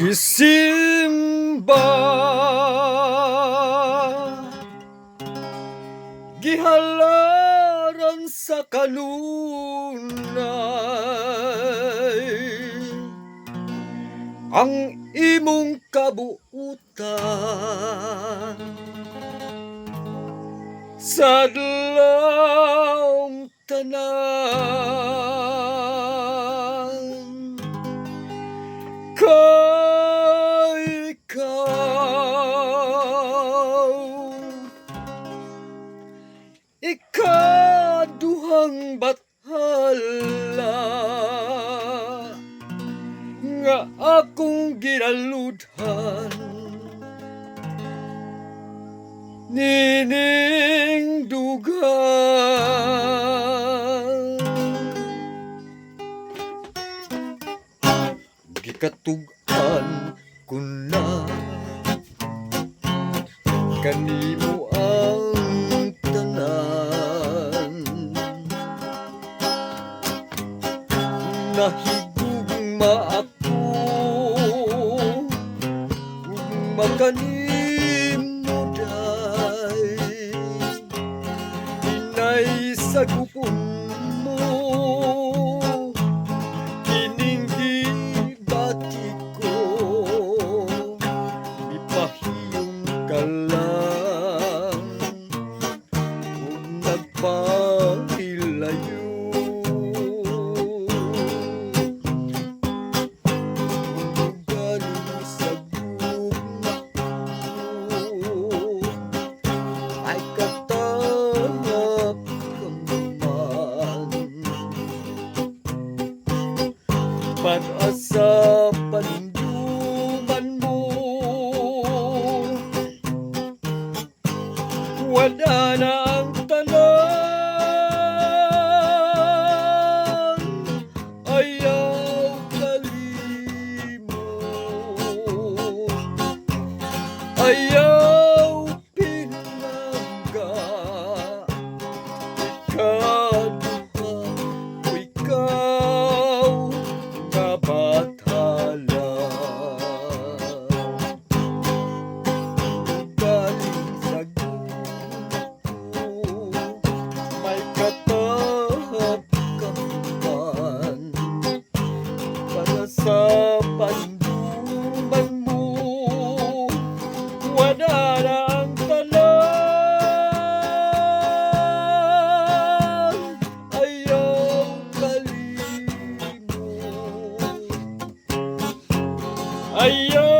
Gisimba, gihalaran sa kanunay ang imong kabuutan sa adlawng tanan. Kay ikaduhang bathala nga akong ginaludhan, nining dugan. Gikatugan ko na kanimo ang tanan, nahigugma ako ug makanimo day, inay sa gupon mo kining gibati ko, ipahiyong ka lang ug nagpahilayo. Galing sa gugma ko ay katanggap ka man, pag-asa paninduman mo, wala na ang tanan, ayaw kalimo, ayaw pinangga, ikaduha o ikaw nga bathala. Galing sa gusto, may katahap ka man, para sa panduman mo, wala na ang tanan, ayaw kalimo, ayaw